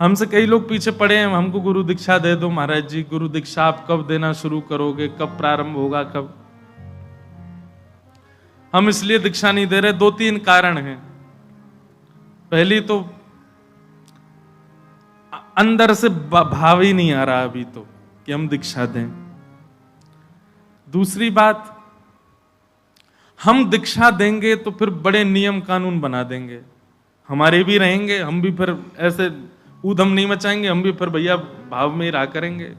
हमसे कई लोग पीछे पड़े हैं, हमको गुरु दीक्षा दे दो महाराज जी, गुरु दीक्षा आप कब देना शुरू करोगे, कब प्रारंभ होगा, कब। हम इसलिए दीक्षा नहीं दे रहे, 2-3 कारण हैं। पहली तो अंदर से भाव ही नहीं आ रहा अभी तो कि हम दीक्षा दें। दूसरी बात, हम दीक्षा देंगे तो फिर बड़े नियम कानून बना देंगे, हमारे भी रहेंगे, हम भी फिर ऐसे ऊधम नहीं मचाएंगे, हम भी फिर भैया भाव में ही रहा करेंगे।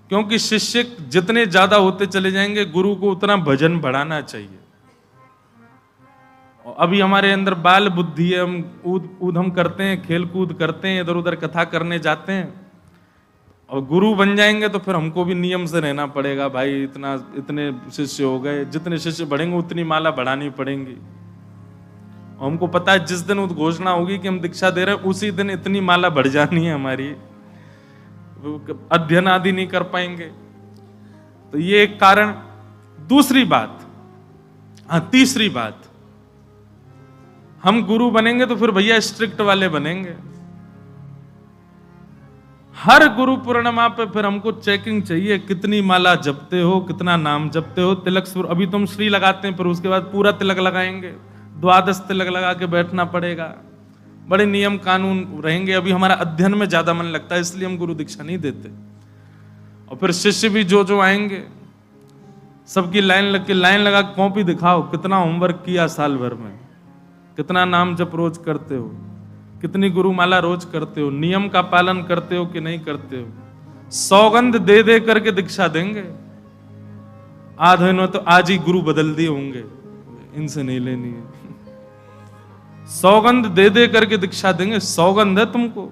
क्योंकि शिष्य जितने ज्यादा होते चले जाएंगे, गुरु को उतना भजन बढ़ाना चाहिए। अभी हमारे अंदर बाल बुद्धि है, हम ऊधम करते हैं, खेल कूद करते हैं, इधर उधर कथा करने जाते हैं। और गुरु बन जाएंगे तो फिर हमको भी नियम से रहना पड़ेगा, भाई इतने शिष्य हो गए, जितने शिष्य बढ़ेंगे उतनी माला बढ़ानी पड़ेंगी। और हमको पता है जिस दिन घोषणा होगी कि हम दीक्षा दे रहे हैं, उसी दिन इतनी माला बढ़ जानी है हमारी, अध्ययन आदि नहीं कर पाएंगे। तो ये एक कारण। दूसरी बात, तीसरी बात, हम गुरु बनेंगे तो फिर भैया स्ट्रिक्ट वाले बनेंगे। हर गुरु पूर्णिमा पे फिर हमको चेकिंग चाहिए, कितनी माला जपते हो, कितना नाम जपते हो, तिलक सुर। अभी तो हम श्री लगाते हैं, फिर उसके बाद पूरा तिलक लगाएंगे, 12 तिलक लगा के बैठना पड़ेगा, बड़े नियम कानून रहेंगे। अभी हमारा अध्ययन में ज्यादा मन लगता है, इसलिए हम गुरु दीक्षा नहीं देते। और फिर शिष्य भी जो आएंगे, सबकी लाइन लगा कॉपी दिखाओ, कितना होमवर्क किया साल भर में, कितना नाम जप रोज करते हो, कितनी गुरुमाला रोज करते हो, नियम का पालन करते हो कि नहीं करते हो। सौगंध दे दे करके दीक्षा देंगे, आधे ने तो आज ही गुरु बदल दिए होंगे, इनसे नहीं लेनी है। सौगंध दे दे करके दीक्षा देंगे, सौगंध है तुमको।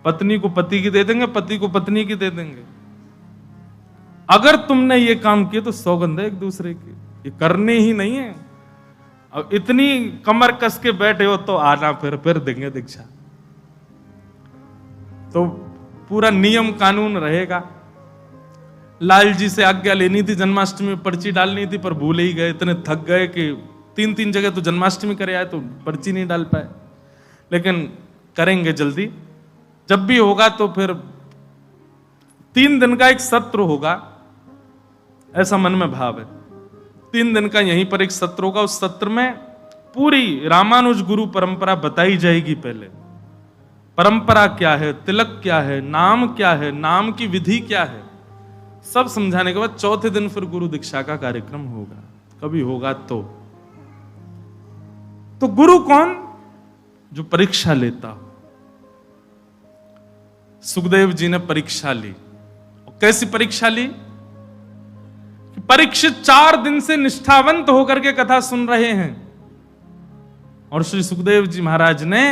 पत्नी को पति की दे देंगे, पति को पत्नी की दे देंगे। अगर तुमने ये काम किए तो सौगंध है एक दूसरे की, ये करनी ही नहीं है। अब इतनी कमर कस के बैठे हो तो आना, फिर देंगे दीक्षा। तो पूरा नियम कानून रहेगा। लाल जी से आज्ञा लेनी थी, जन्माष्टमी में पर्ची डालनी थी, पर भूल ही गए, इतने थक गए कि 3 जगह तो जन्माष्टमी करे आए तो पर्ची नहीं डाल पाए। लेकिन करेंगे जल्दी, जब भी होगा तो फिर 3 दिन का एक सत्र होगा, ऐसा मन में भाव है। 3 दिन का यहीं पर एक सत्र होगा, उस सत्र में पूरी रामानुज गुरु परंपरा बताई जाएगी। पहले परंपरा क्या है, तिलक क्या है, नाम क्या है, नाम की विधि क्या है, सब समझाने के बाद चौथे दिन फिर गुरु दीक्षा का कार्यक्रम होगा, कभी होगा तो। गुरु कौन? जो परीक्षा लेता हो। सुखदेव जी ने परीक्षा ली, और कैसी परीक्षा ली? परीक्षित 4 दिन से निष्ठावंत होकर के कथा सुन रहे हैं, और श्री सुखदेव जी महाराज ने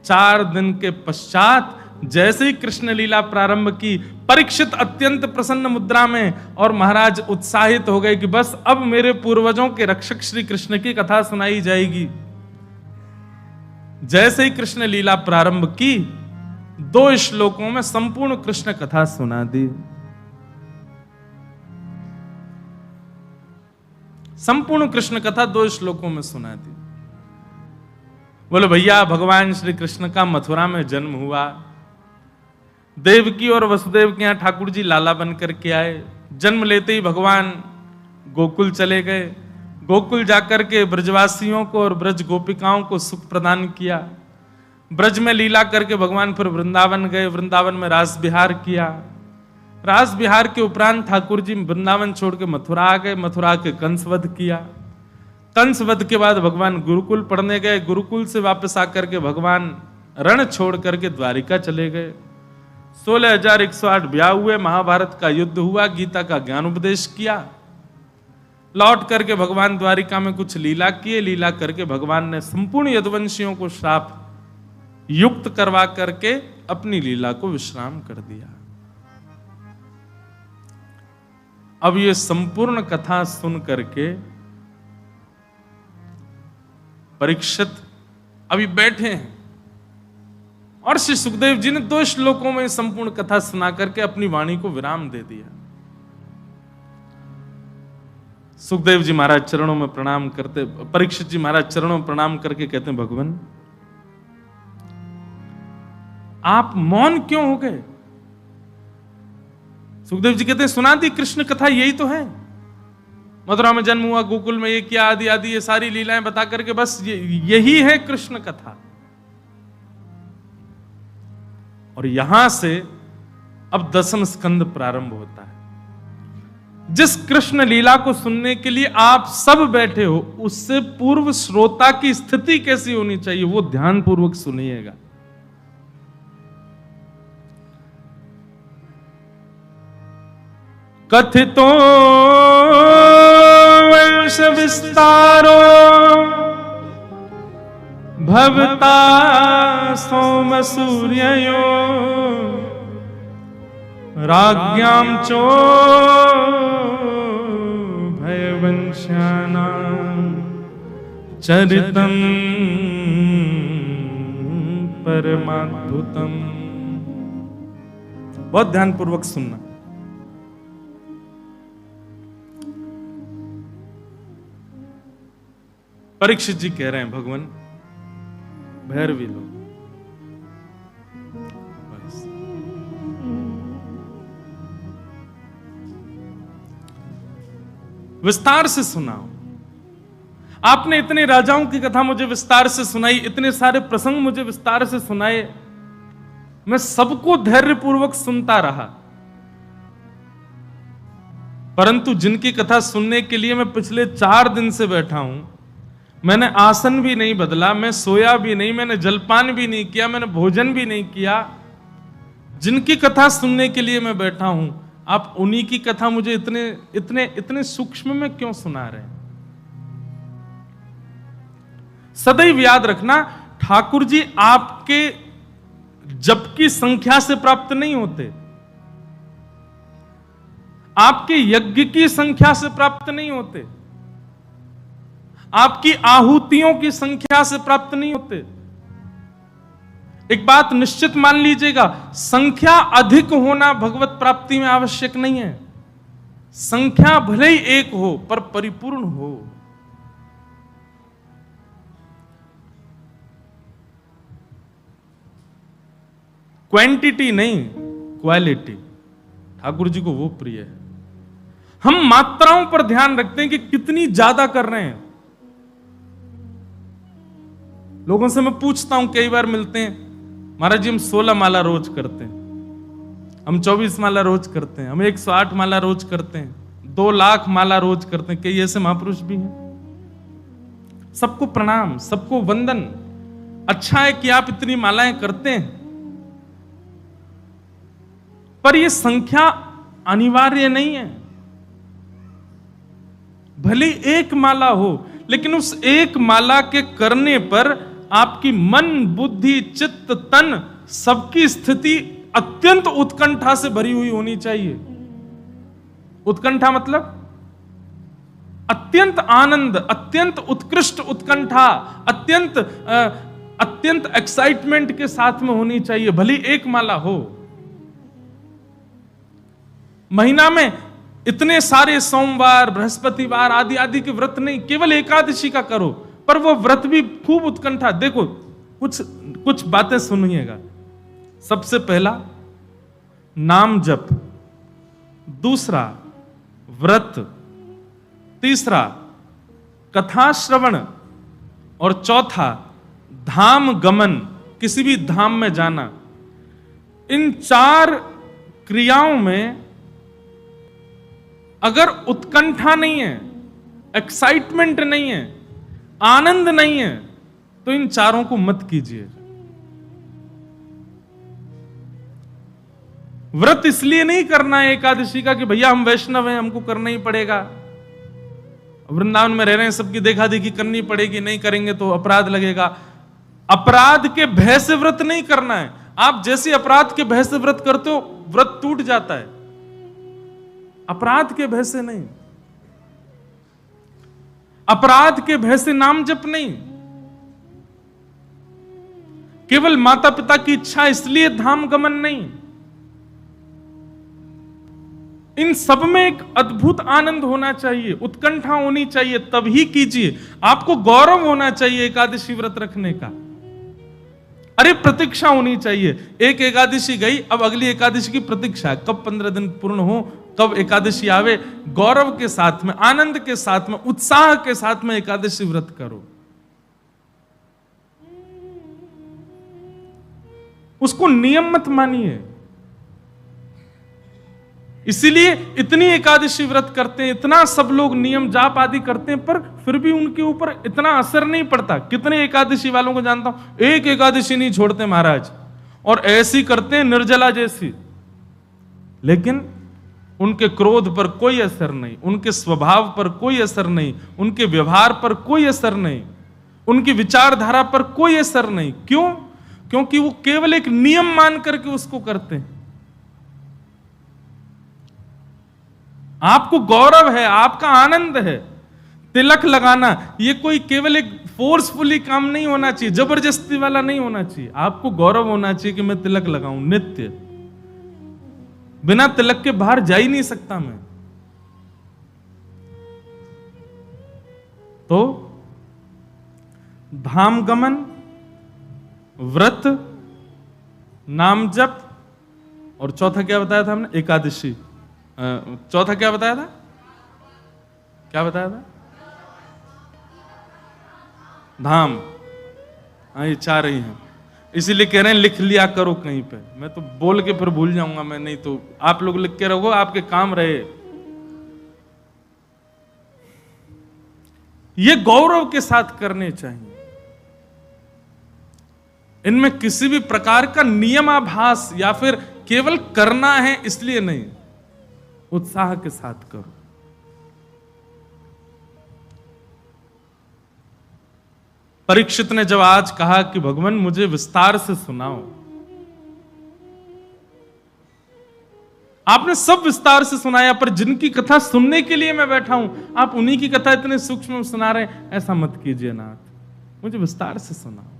4 दिन के पश्चात जैसे ही कृष्ण लीला प्रारंभ की, परीक्षित अत्यंत प्रसन्न मुद्रा में, और महाराज उत्साहित हो गए कि बस अब मेरे पूर्वजों के रक्षक श्री कृष्ण की कथा सुनाई जाएगी। जैसे ही कृष्ण लीला प्रारंभ की, 2 श्लोकों में संपूर्ण कृष्ण कथा सुना दी। संपूर्ण कृष्ण कथा 2 श्लोकों में सुना दी। बोले भैया, भगवान श्री कृष्ण का मथुरा में जन्म हुआ, देवकी और वसुदेव के यहां ठाकुर जी लाला बन करके आए। जन्म लेते ही भगवान गोकुल चले गए, गोकुल जाकर के ब्रजवासियों को और ब्रज गोपिकाओं को सुख प्रदान किया। ब्रज में लीला करके भगवान फिर वृंदावन गए, वृंदावन में रास विहार किया। रास विहार के उपरांत ठाकुर जी वृंदावन छोड़ के मथुरा आ गए, मथुरा के कंस वध किया। कंस वध के बाद भगवान गुरुकुल पढ़ने गए, गुरुकुल से वापस आकर के भगवान रण छोड़ करके द्वारिका चले गए। 16,108 ब्याह हुए, महाभारत का युद्ध हुआ, गीता का ज्ञान उपदेश किया। लौट करके भगवान द्वारिका में कुछ लीला किए, लीला करके भगवान ने संपूर्ण यदुवंशियों को श्राप युक्त करवा करके अपनी लीला को विश्राम कर दिया। अब ये संपूर्ण कथा सुन करके परीक्षित अभी बैठे हैं, और श्री सुखदेव जी ने 2 श्लोकों में संपूर्ण कथा सुना करके अपनी वाणी को विराम दे दिया। सुखदेव जी महाराज चरणों में प्रणाम करते, परीक्षित जी महाराज चरणों में प्रणाम करके कहते हैं, भगवान आप मौन क्यों हो गए? सुखदेव जी कहते हैं सुना दी कृष्ण कथा, यही तो है। मथुरा में जन्म हुआ, गोकुल में ये किया, आदि आदि ये सारी लीलाएं बता करके बस यही है कृष्ण कथा। और यहां से अब 10वां स्कंद प्रारंभ होता है। जिस कृष्ण लीला को सुनने के लिए आप सब बैठे हो, उससे पूर्व श्रोता की स्थिति कैसी होनी चाहिए, वो ध्यान पूर्वक सुनिएगा। कथितो वंश विस्तारो भवता सोम सूर्ययो राज्ञां चो भयवंश्यानां चरितं परमाद्भुतम्। बहुत ध्यान पूर्वक सुनना। परीक्षित जी कह रहे हैं भगवान भैरवी लोग, विस्तार से सुनाओ। आपने इतने राजाओं की कथा मुझे विस्तार से सुनाई, इतने सारे प्रसंग मुझे विस्तार से सुनाए, मैं सबको धैर्यपूर्वक सुनता रहा, परंतु जिनकी कथा सुनने के लिए मैं पिछले 4 दिन से बैठा हूं, मैंने आसन भी नहीं बदला, मैं सोया भी नहीं, मैंने जलपान भी नहीं किया, मैंने भोजन भी नहीं किया, जिनकी कथा सुनने के लिए मैं बैठा हूं, आप उन्हीं की कथा मुझे इतने इतने इतने सूक्ष्म में क्यों सुना रहे हैं? सदैव याद रखना, ठाकुर जी आपके जप की संख्या से प्राप्त नहीं होते, आपके यज्ञ की संख्या से प्राप्त नहीं होते, आपकी आहुतियों की संख्या से प्राप्त नहीं होते। एक बात निश्चित मान लीजिएगा, संख्या अधिक होना भगवत प्राप्ति में आवश्यक नहीं है। संख्या भले ही एक हो पर परिपूर्ण हो। क्वांटिटी नहीं, क्वालिटी ठाकुर जी को वो प्रिय है। हम मात्राओं पर ध्यान रखते हैं कि कितनी ज्यादा कर रहे हैं। लोगों से मैं पूछता हूं, कई बार मिलते हैं, महाराज जी हम 16 माला रोज करते हैं, हम 24 माला रोज करते हैं, हम 108 माला रोज करते हैं, 2 लाख माला रोज करते हैं। कई ऐसे महापुरुष भी हैं। सबको प्रणाम, सबको वंदन। अच्छा है कि आप इतनी मालाएं करते हैं, पर यह संख्या अनिवार्य नहीं है। भले एक माला हो, लेकिन उस एक माला के करने पर आपकी मन, बुद्धि, चित्त, तन सबकी स्थिति अत्यंत उत्कंठा से भरी हुई होनी चाहिए। उत्कंठा मतलब अत्यंत आनंद, अत्यंत उत्कृष्ट उत्कंठा, अत्यंत एक्साइटमेंट के साथ में होनी चाहिए, भली एक माला हो। महीना में इतने सारे सोमवार, बृहस्पतिवार आदि आदि के व्रत नहीं, केवल एकादशी का करो, पर वो व्रत भी खूब उत्कंठा। देखो कुछ बातें सुनिएगा। सबसे पहला नाम जप, दूसरा व्रत, तीसरा कथा श्रवण, और चौथा धाम गमन, किसी भी धाम में जाना। इन 4 क्रियाओं में अगर उत्कंठा नहीं है, एक्साइटमेंट नहीं है, आनंद नहीं है, तो इन 4 को मत कीजिए। व्रत इसलिए नहीं करना है एकादशी का कि भैया हम वैष्णव हैं, हमको करना ही पड़ेगा, वृंदावन में रह रहे हैं, सबकी देखा देखी करनी पड़ेगी, नहीं करेंगे तो अपराध लगेगा। अपराध के भय से व्रत नहीं करना है। आप जैसे अपराध के भय से व्रत करते हो, व्रत टूट जाता है। अपराध के भय से नहीं, अपराध के भय से नाम जप नहीं, केवल माता पिता की इच्छा इसलिए धाम गमन नहीं। इन सब में एक अद्भुत आनंद होना चाहिए, उत्कंठा होनी चाहिए, तभी कीजिए। आपको गौरव होना चाहिए एकादशी व्रत रखने का। अरे प्रतीक्षा होनी चाहिए। एक एकादशी गई, अब अगली एकादशी की प्रतीक्षा है, कब 15 दिन पूर्ण हो, कब एकादशी आवे। गौरव के साथ में, आनंद के साथ में, उत्साह के साथ में एकादशी व्रत करो। उसको नियम मत मानिए। इसीलिए इतनी एकादशी व्रत करते हैं, इतना सब लोग नियम जाप आदि करते हैं, पर फिर भी उनके ऊपर इतना असर नहीं पड़ता। कितने एकादशी वालों को जानता हूं, एक एकादशी नहीं छोड़ते महाराज, और ऐसी करते हैं निर्जला जैसी, लेकिन उनके क्रोध पर कोई असर नहीं, उनके स्वभाव पर कोई असर नहीं, उनके व्यवहार पर कोई असर नहीं, उनकी विचारधारा पर कोई असर नहीं। क्यों? क्योंकि वो केवल एक नियम मान करके उसको करते हैं। आपको गौरव है, आपका आनंद है। तिलक लगाना ये कोई केवल एक फोर्सफुली काम नहीं होना चाहिए, जबरदस्ती वाला नहीं होना चाहिए। आपको गौरव होना चाहिए कि मैं तिलक लगाऊं नित्य, बिना तिलक के बाहर जा ही नहीं सकता मैं। तो धाम गमन, व्रत, नाम जप, और चौथा क्या बताया था हमने? एकादशी। चौथा क्या बताया था? क्या बताया था? धाम। हाँ, ये चाह रही हैं, इसीलिए कह रहे हैं लिख लिया करो कहीं पे। मैं तो बोल के फिर भूल जाऊंगा मैं, नहीं तो आप लोग लिख के रखो, आपके काम रहे। ये गौरव के साथ करने चाहिए। इनमें किसी भी प्रकार का नियमाभास या फिर केवल करना है इसलिए नहीं, उत्साह के साथ करो। परीक्षित ने जब आज कहा कि भगवान मुझे विस्तार से सुनाओ, आपने सब विस्तार से सुनाया, पर जिनकी कथा सुनने के लिए मैं बैठा हूं, आप उन्हीं की कथा इतने सूक्ष्म में सुना रहे हैं। ऐसा मत कीजिए नाथ, मुझे विस्तार से सुनाओ।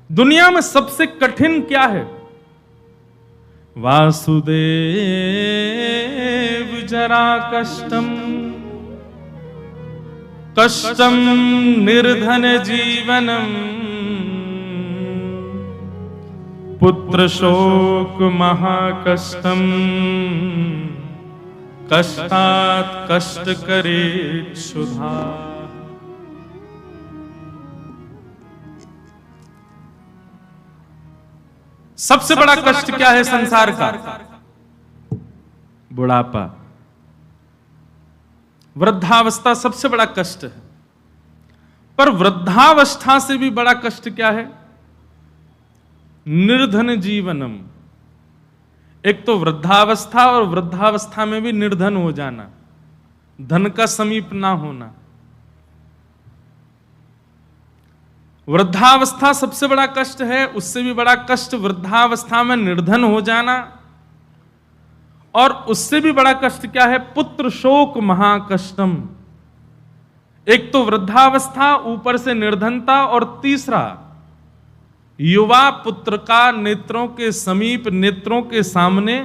दुनिया में सबसे कठिन क्या है? वासुदेव जरा कष्टम, कष्टम निर्धन जीवनम, पुत्र शोक महाकष्टम, कष्टात् कष्ट करे क्षुधा। सबसे बड़ा कष्ट क्या है संसार का? बुढ़ापा, वृद्धावस्था सबसे बड़ा कष्ट है। पर वृद्धावस्था से भी बड़ा कष्ट क्या है? निर्धन जीवनम। एक तो वृद्धावस्था, और वृद्धावस्था में भी निर्धन हो जाना, धन का समीप ना होना। वृद्धावस्था सबसे बड़ा कष्ट है, उससे भी बड़ा कष्ट वृद्धावस्था में निर्धन हो जाना, और उससे भी बड़ा कष्ट क्या है? पुत्र शोक महाकष्टम। एक तो वृद्धावस्था, ऊपर से निर्धनता, और तीसरा युवा पुत्र का नेत्रों के समीप, नेत्रों के सामने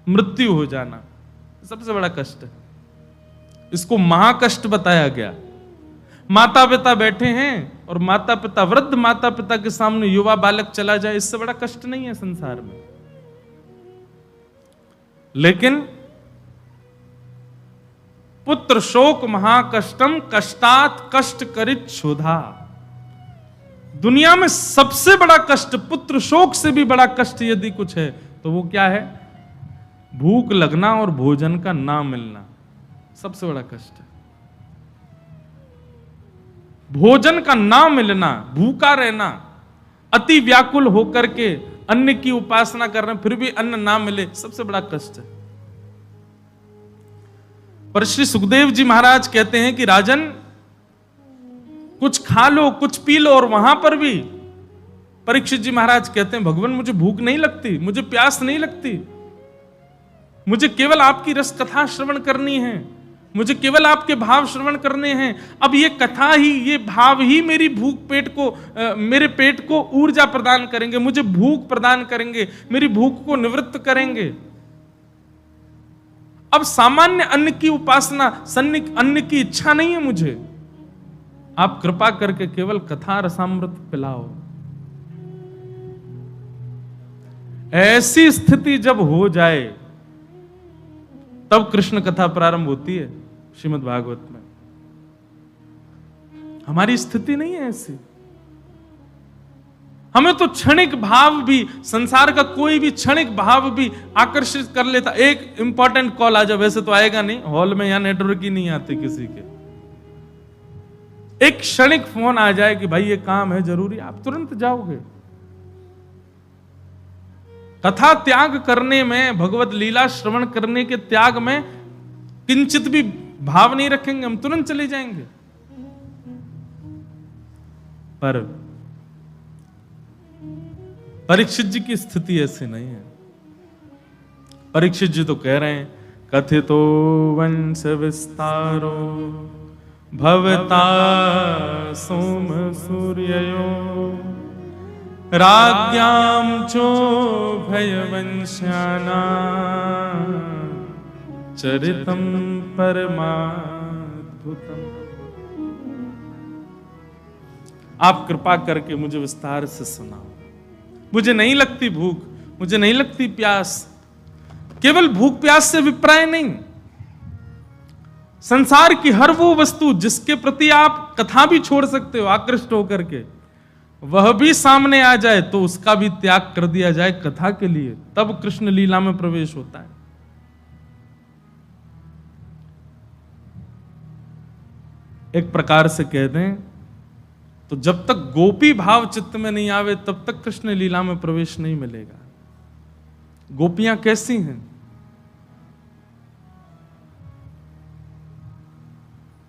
मृत्यु हो जाना, सबसे बड़ा कष्ट है। इसको महाकष्ट बताया गया। माता पिता बैठे हैं और माता पिता, वृद्ध माता पिता के सामने युवा बालक चला जाए, इससे बड़ा कष्ट नहीं है संसार में। लेकिन पुत्र शोक महाकष्टम, कष्टात् कष्ट करित क्षुधा। दुनिया में सबसे बड़ा कष्ट, पुत्र शोक से भी बड़ा कष्ट यदि कुछ है तो वो क्या है? भूख लगना और भोजन का ना मिलना, सबसे बड़ा कष्ट है। भोजन का ना मिलना, भूखा रहना, अति व्याकुल होकर के अन्न की उपासना कर रहे हैं फिर भी अन्न ना मिले, सबसे बड़ा कष्ट है। पर श्री सुखदेव जी महाराज कहते हैं कि राजन, कुछ खा लो, कुछ पी लो, और वहां पर भी परीक्षित जी महाराज कहते हैं भगवान मुझे भूख नहीं लगती, मुझे प्यास नहीं लगती, मुझे केवल आपकी रस कथा श्रवण करनी है, मुझे केवल आपके भाव श्रवण करने हैं। अब ये कथा ही, ये भाव ही मेरी भूख पेट को, मेरे पेट को ऊर्जा प्रदान करेंगे, मुझे भूख प्रदान करेंगे, मेरी भूख को निवृत्त करेंगे। अब सामान्य अन्न की उपासना, अन्न की इच्छा नहीं है मुझे। आप कृपा करके केवल कथा रसामृत पिलाओ। ऐसी स्थिति जब हो जाए तब कृष्ण कथा प्रारंभ होती है श्रीमद् भागवत में। हमारी स्थिति नहीं है ऐसी। हमें तो क्षणिक भाव भी, संसार का कोई भी क्षणिक भाव भी आकर्षित कर लेता। एक इंपॉर्टेंट कॉल आ जाए, वैसे तो आएगा नहीं, हॉल में यहां नेटवर्क ही नहीं आते किसी के। एक क्षणिक फोन आ जाए कि भाई ये काम है जरूरी, आप तुरंत जाओगे। कथा त्याग करने में, भगवत लीला श्रवण करने के त्याग में किंचित भी भाव नहीं रखेंगे, हम तुरंत चले जाएंगे। पर परीक्षित जी की स्थिति ऐसी नहीं है। परीक्षित जी तो कह रहे हैं, कथितो वंश विस्तारो भवता सोम सूर्ययो राज्ञां चो भयवंश्याना चरितम परमाद्भुतम। आप कृपा करके मुझे विस्तार से सुनाओ। मुझे नहीं लगती भूख, मुझे नहीं लगती प्यास। केवल भूख प्यास से विप्राय नहीं, संसार की हर वो वस्तु जिसके प्रति आप कथा भी छोड़ सकते हो आकृष्ट होकर के, वह भी सामने आ जाए तो उसका भी त्याग कर दिया जाए कथा के लिए, तब कृष्ण लीला में प्रवेश होता है। एक प्रकार से कह दें तो जब तक गोपी भाव चित्त में नहीं आवे तब तक कृष्ण लीला में प्रवेश नहीं मिलेगा। गोपियां कैसी हैं?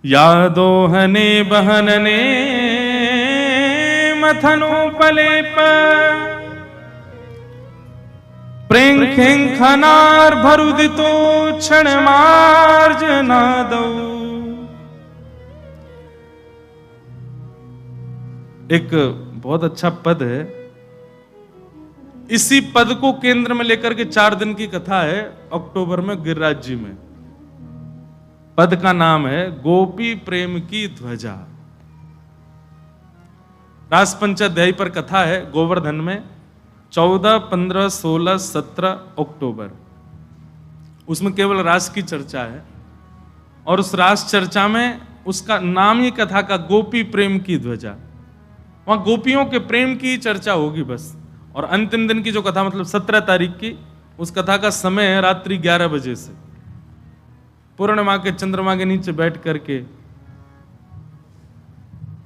यादोहने बहनने मथनोपलेप प्रेंखेंखनार भरुदितो क्षण मार्जनादौ। एक बहुत अच्छा पद है, इसी पद को केंद्र में लेकर के 4 दिन की कथा है अक्टूबर में गिरिराज जी में। पद का नाम है गोपी प्रेम की ध्वजा। रास पंचाध्यायी पर कथा है गोवर्धन में 14, 15, 16, 17 अक्टूबर। उसमें केवल रास की चर्चा है और उस रास चर्चा में उसका नाम ही कथा का गोपी प्रेम की ध्वजा। वहां गोपियों के प्रेम की चर्चा होगी बस। और अंतिम दिन की जो कथा मतलब 17 तारीख की, उस कथा का समय है रात्रि 11 बजे से। पूर्णिमा के चंद्रमा के नीचे बैठ करके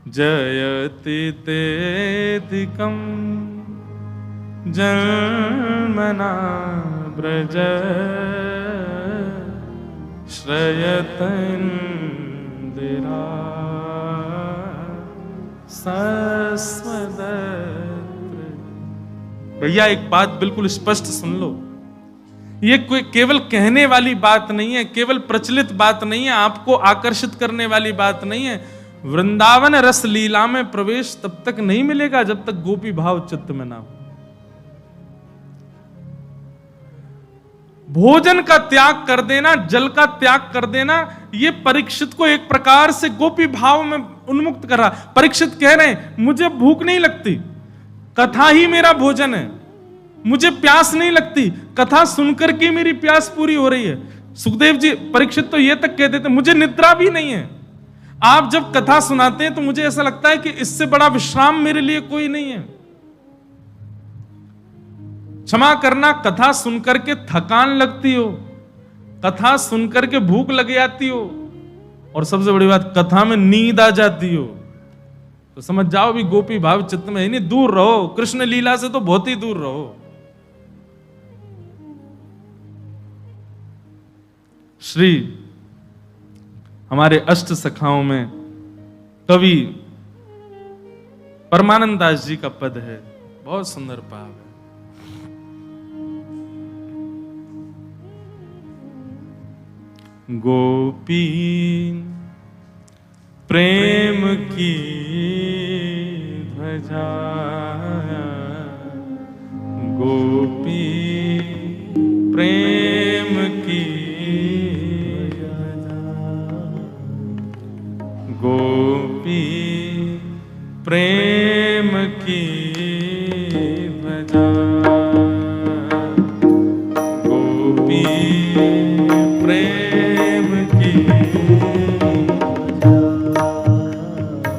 जयति तेतिकम जन्मना ब्रज श्रयतंदिरा सस्वदत्र। भैया एक बात बिल्कुल स्पष्ट सुन लो, ये कोई केवल कहने वाली बात नहीं है, केवल प्रचलित बात नहीं है, आपको आकर्षित करने वाली बात नहीं है। वृंदावन रस लीला में प्रवेश तब तक नहीं मिलेगा जब तक गोपी भाव चित्त में ना हो। भोजन का त्याग कर देना, जल का त्याग कर देना, ये परीक्षित को एक प्रकार से गोपी भाव में उन्मुक्त कर रहा। परीक्षित कह रहे हैं मुझे भूख नहीं लगती, कथा ही मेरा भोजन है। मुझे प्यास नहीं लगती, कथा सुनकर के मेरी प्यास पूरी हो रही है। सुखदेव जी, परीक्षित तो ये तक कह देते मुझे निद्रा भी नहीं है। आप जब कथा सुनाते हैं तो मुझे ऐसा लगता है कि इससे बड़ा विश्राम मेरे लिए कोई नहीं है। क्षमा करना, कथा सुनकर के थकान लगती हो, कथा सुनकर के भूख लग जाती हो, और सबसे बड़ी बात कथा में नींद आ जाती हो, तो समझ जाओ भी गोपी भाव चित्त में ही नहीं। दूर रहो, कृष्ण लीला से तो बहुत ही दूर रहो। श्री हमारे अष्ट सखाओं में कवि परमानंद दास जी का पद है, बहुत सुंदर भाव है। गोपी प्रेम की ध्वजा, गोपी प्रेम की ध्वजा, गोपी प्रेम की भजा, गोपी प्रेम की।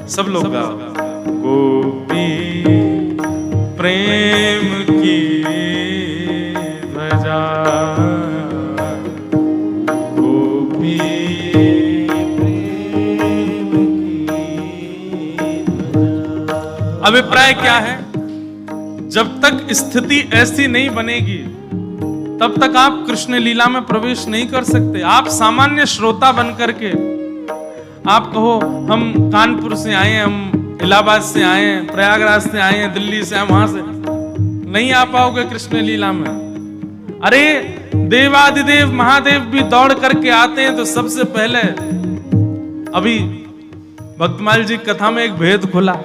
सब लोग गाओ, गोपी प्रेम की भजा, गोपी प्रेम की भजा। अभिप्राय क्या है? जब तक स्थिति ऐसी नहीं बनेगी तब तक आप कृष्ण लीला में प्रवेश नहीं कर सकते। आप सामान्य श्रोता बन करके आप कहो हम कानपुर से आए हैं, हम इलाहाबाद से आए हैं, प्रयागराज से आए हैं, दिल्ली से आए, वहां से नहीं आ पाओगे कृष्ण लीला में। अरे देवादिदेव महादेव भी दौड़ करके आते हैं तो सबसे पहले, अभी भक्तमाल जी कथा में एक भेद खुला,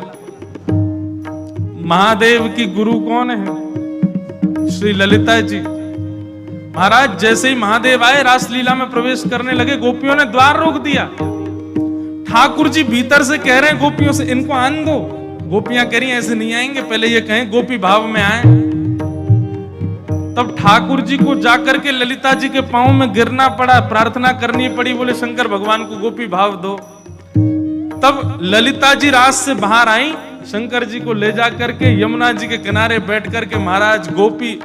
महादेव की गुरु कौन है? श्री ललिता जी महाराज। जैसे ही महादेव आए रासलीला में प्रवेश करने लगे, गोपियों ने द्वार रोक दिया। ठाकुर जी भीतर से कह रहे हैं गोपियों से, इनको आने दो। गोपियां कह रही हैं ऐसे नहीं आएंगे, पहले ये कहें गोपी भाव में आए। तब ठाकुर जी को जाकर के ललिता जी के पांव में गिरना पड़ा, प्रार्थना करनी पड़ी, बोले शंकर भगवान को गोपी भाव दो। तब ललिता जी रास से बाहर आई, शंकर जी को ले जा करके यमुना जी के किनारे बैठ करके महाराज गोपी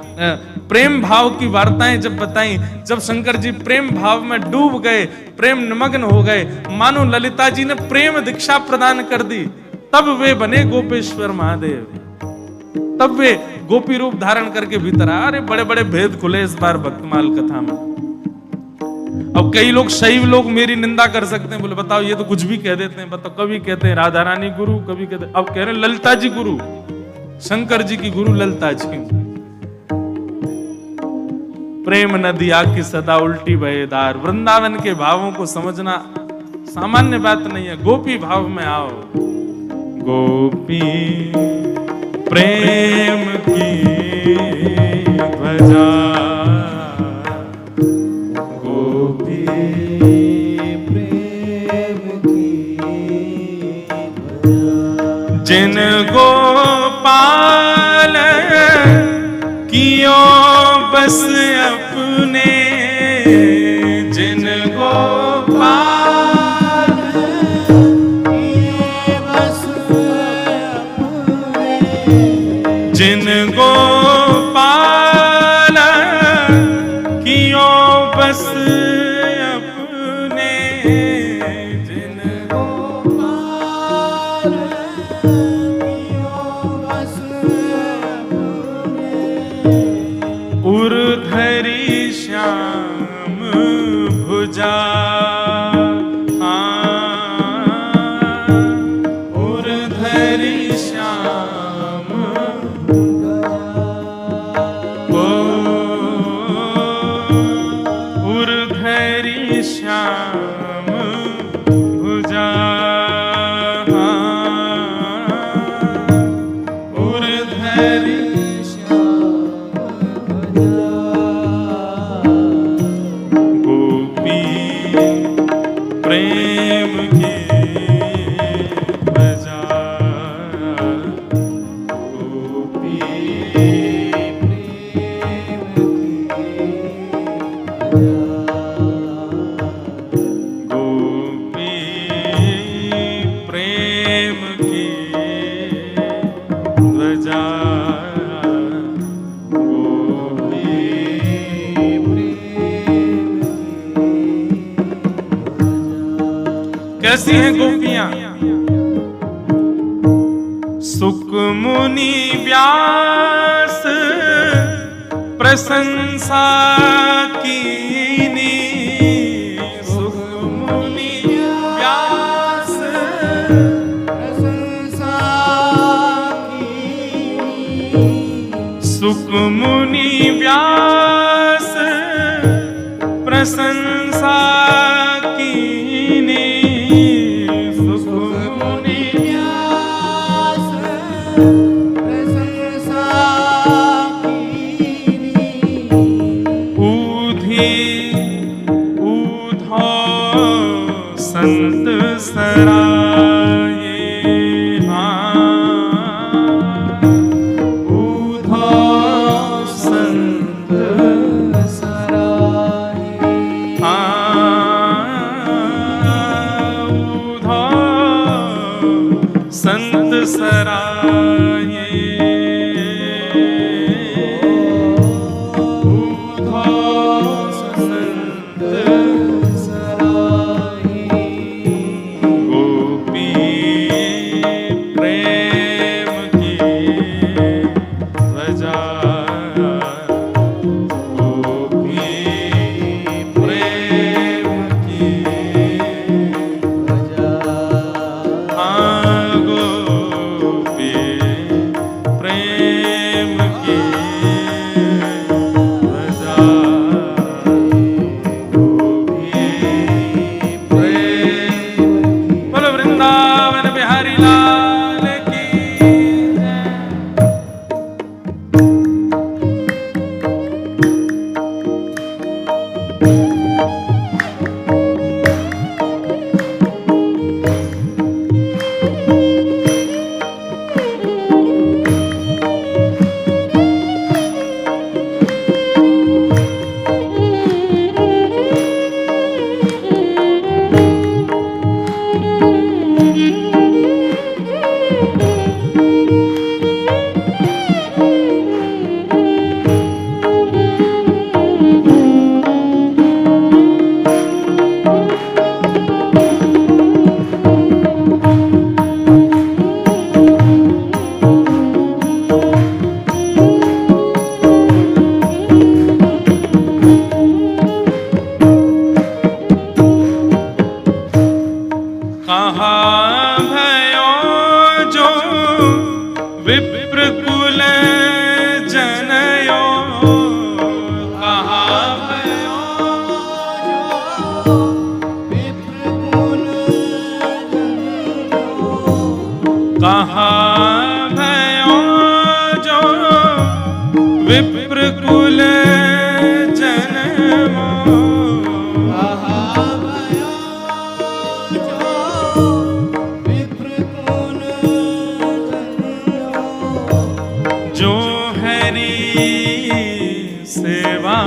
प्रेम भाव की वार्ताएं जब बताई, जब शंकर जी प्रेम भाव में डूब गए, प्रेम निमग्न हो गए, मानो ललिता जी ने प्रेम दीक्षा प्रदान कर दी, तब वे बने गोपेश्वर महादेव। तब वे गोपी रूप धारण करके भीतर आए। अरे बड़े बड़े भेद खुले इस बार भक्तमाल कथा में। अब कई लोग शैव लोग मेरी निंदा कर सकते हैं, बोले बताओ ये तो कुछ भी कह देते हैं। बताओ, कभी कहते हैं राधा रानी गुरु, कभी कहते हैं, अब कह रहे हैं ललिता जी गुरु, शंकर जी की गुरु ललिता जी। प्रेम नदिया की सदा उल्टी बहेदार। वृंदावन के भावों को समझना सामान्य बात नहीं है। गोपी भाव में आओ, गोपी प्रेम की भजा, गोपी प्रेम की भजा। जिन गोपाल कियो बस अपने, जिन गोपाल कियो बस अपने, जिन गोपाल कियो बस अपने, जिन गोपाल कियो बस अपने, उर्धरी श्याम भुजा, उर्धरी श्याम उर्धरी श्याम भुजा, उर्धरी प्रेम की भजा, गोपी प्रेम की भजा, गोपी प्रेम की ध्वजा, गोपी कैसी हैं गोपियां? सुक मुनि व्यास प्रशंसा कीनी, सुक मुनि व्यास प्रशंसा कीनी, सुक मुनि व्यास प्रशंसा कीनी, संत सराये, हाँ विप्रकुल जन्मो जो हरि सेवा